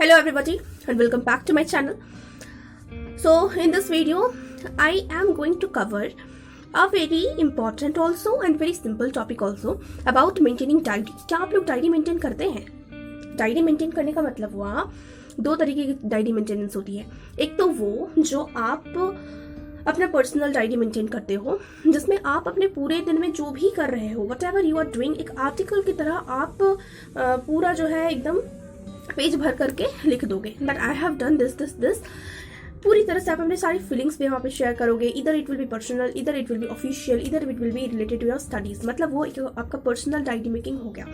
Hello everybody and welcome back to my channel. So in this video I am going to cover a very important also and very simple topic also about maintaining diary. क्या आप लोग diary maintain करते हैं? Diary maintain करने का मतलब हुआ दो तरीके की डायरी मेंटेनेंस होती है. एक तो वो जो आप अपना पर्सनल डायरी मेंटेन करते हो जिसमें आप अपने पूरे दिन में जो भी कर रहे हो whatever you are doing एक आर्टिकल की तरह आप पूरा जो है एकदम पेज भर करके लिख दोगे that I have done this पूरी तरह से आप अपने सारी फीलिंग्स भी वहाँ पे शेयर करोगे. इधर इट विल बी पर्सनल, इधर इट विल बी ऑफिशियल, इधर it will be related to your studies. मतलब वो एक आपका पर्सनल डायरी मेकिंग हो गया.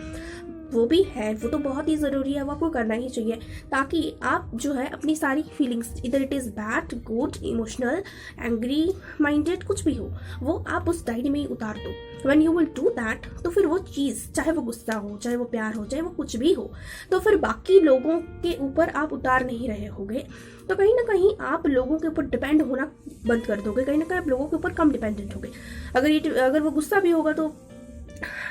वो भी है, वो तो बहुत ही ज़रूरी है, वो आपको करना ही चाहिए ताकि आप जो है अपनी सारी फीलिंग्स इधर it is bad, good, emotional, angry minded, कुछ भी हो वो आप उस डायरी में ही उतार दो. When you will do that तो फिर वो चीज़ चाहे वो गुस्सा हो, चाहे वो प्यार हो, चाहे वो कुछ भी हो, तो फिर बाकी लोगों के ऊपर आप उतार नहीं रहे होगे. तो कहीं ना कहीं आप लोगों के ऊपर डिपेंड होना बंद कर दोगे, कहीं ना कहीं आप लोगों के ऊपर कम डिपेंडेंट होगे. अगर वो गुस्सा भी होगा तो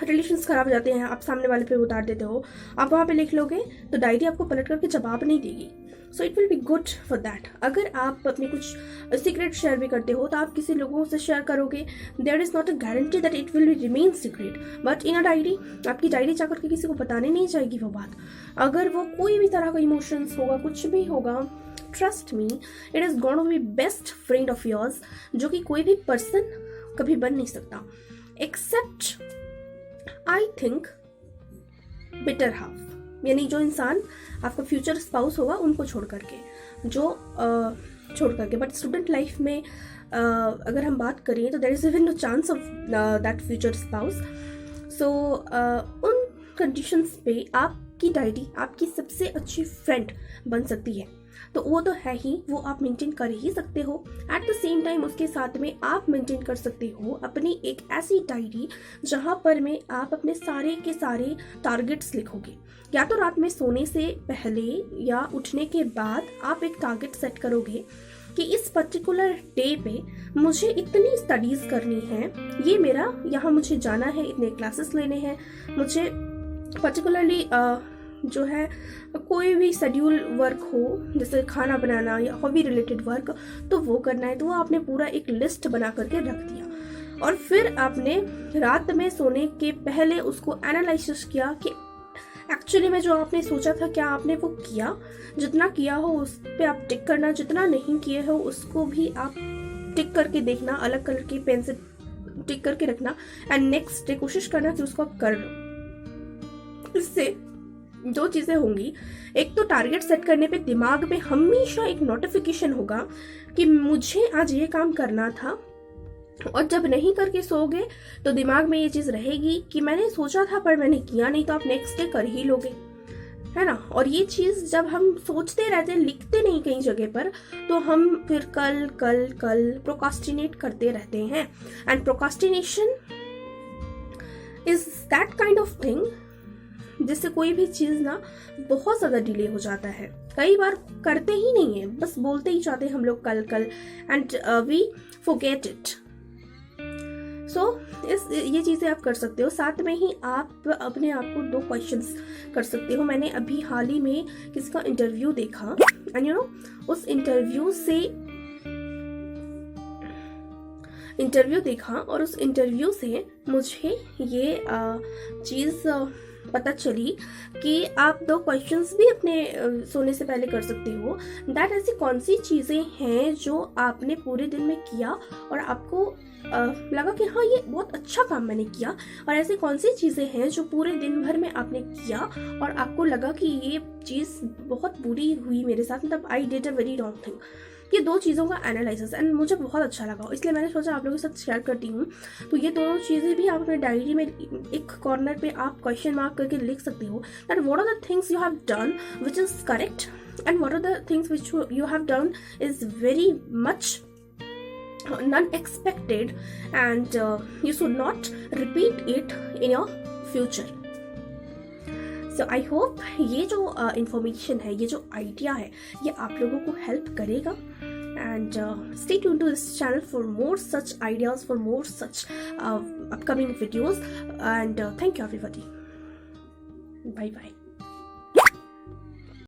रिलेशंस खराब हो जाते हैं. आप सामने वाले पे उतार देते हो, आप वहाँ पे लिख लोगे तो डायरी आपको पलट करके जवाब नहीं देगी. So it will be good for that. अगर आप अपने कुछ सीक्रेट शेयर भी करते हो तो आप किसी लोगों से शेयर करोगे, there is not a guarantee that it will remain secret. But in a diary आपकी डायरी जाकर के किसी को बताने नहीं जाएगी वो बात. अगर वो कोई भी तरह का इमोशंस होगा, कुछ भी होगा, trust me it is going to be best friend of yours जो कि कोई भी पर्सन कभी बन नहीं सकता except I think better half, यानी जो इंसान आपका फ्यूचर स्पाउस होगा उनको छोड़ करके बट स्टूडेंट लाइफ में अगर हम बात करें तो there is even no chance of that future spouse. So उन कंडीशंस पे आपकी डायरी आपकी सबसे अच्छी फ्रेंड बन सकती है. तो वो तो है ही, वो आप मेंटेन कर ही सकते हो. एट द सेम टाइम उसके साथ में आप मेंटेन कर सकते हो अपनी एक ऐसी डायरी जहाँ पर में आप अपने सारे के सारे टारगेट्स लिखोगे. या तो रात में सोने से पहले या उठने के बाद आप एक टारगेट सेट करोगे कि इस पर्टिकुलर डे पे मुझे इतनी स्टडीज़ करनी है, ये मेरा यहाँ मुझे जाना है, इतने क्लासेस लेने हैं, मुझे पर्टिकुलरली जो है कोई भी शेड्यूल वर्क हो जैसे खाना बनाना या हॉबी रिलेटेड वर्क तो वो करना है. तो वो आपने पूरा एक लिस्ट बना करके रख दिया और फिर आपने रात में सोने के पहले उसको एनालिसिस किया कि एक्चुअली में जो आपने सोचा था क्या आपने वो किया. जितना किया हो उस पर आप टिक करना, जितना नहीं किए हो उसको भी आप टिक करके देखना, अलग कलर के पेन से टिक करके रखना एंड नेक्स्ट डे कोशिश करना कि उसको आप कर लो. इससे दो चीजें होंगी. एक तो टारगेट सेट करने पे दिमाग में हमेशा एक नोटिफिकेशन होगा कि मुझे आज ये काम करना था, और जब नहीं करके सोओगे तो दिमाग में ये चीज रहेगी कि मैंने सोचा था पर मैंने किया नहीं, तो आप नेक्स्ट डे कर ही लोगे, है ना. और ये चीज जब हम सोचते रहते हैं, लिखते नहीं कहीं जगह पर, तो हम फिर कल कल कल प्रोकास्टिनेट करते रहते हैं. And procrastination is that kind of thing जिससे कोई भी चीज ना बहुत ज्यादा डिले हो जाता है. कई बार करते ही नहीं है, बस बोलते ही जाते हैं हम लोग कल कल एंड वी फॉरगेट इट. सो ये चीजें आप कर सकते हो. साथ में ही आप अपने आप को दो क्वेश्चंस कर सकते हो. मैंने अभी हाल ही में किसी का इंटरव्यू देखा एंड यू नो उस इंटरव्यू देखा और उस इंटरव्यू से मुझे ये चीज पता चली कि आप दो क्वेश्चंस भी अपने सोने से पहले कर सकते हो. दैट ऐसी कौन सी चीज़ें हैं जो आपने पूरे दिन में किया और आपको लगा कि हाँ ये बहुत अच्छा काम मैंने किया, और ऐसी कौन सी चीज़ें हैं जो पूरे दिन भर में आपने किया और आपको लगा कि ये चीज़ बहुत बुरी हुई मेरे साथ, मतलब I did a very wrong thing. ये दो चीज़ों का एनालिसिस एंड मुझे बहुत अच्छा लगा, इसलिए मैंने सोचा आप लोगों के साथ शेयर करती हूँ. तो ये दोनों चीज़ें भी आप अपने डायरी में एक कॉर्नर पे आप क्वेश्चन मार्क करके लिख सकते हो that what are the things you have done which is correct and what are the things which you have done is very much unexpected and you should not repeat it in your future. So I hope ये जो information है, ये जो idea है, ये आप लोगों को help करेगा. And stay tuned to this channel for more such ideas, for more such upcoming videos. And thank you everybody. Bye bye.